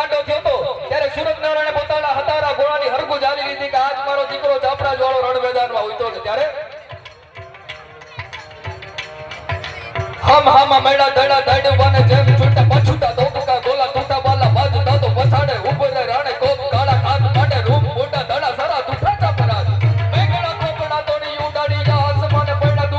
ગાંડો થયો તો ત્યારે સુરત નારાયણે પોતાના હતારા ઘોડાની હરગુ જાલી લીધી કે આજ મારો દીકરો ચાપડા વાળો રણ મેદાનમાં ઉતરો છે ત્યારે હમ હામાં મેળા દડા દડ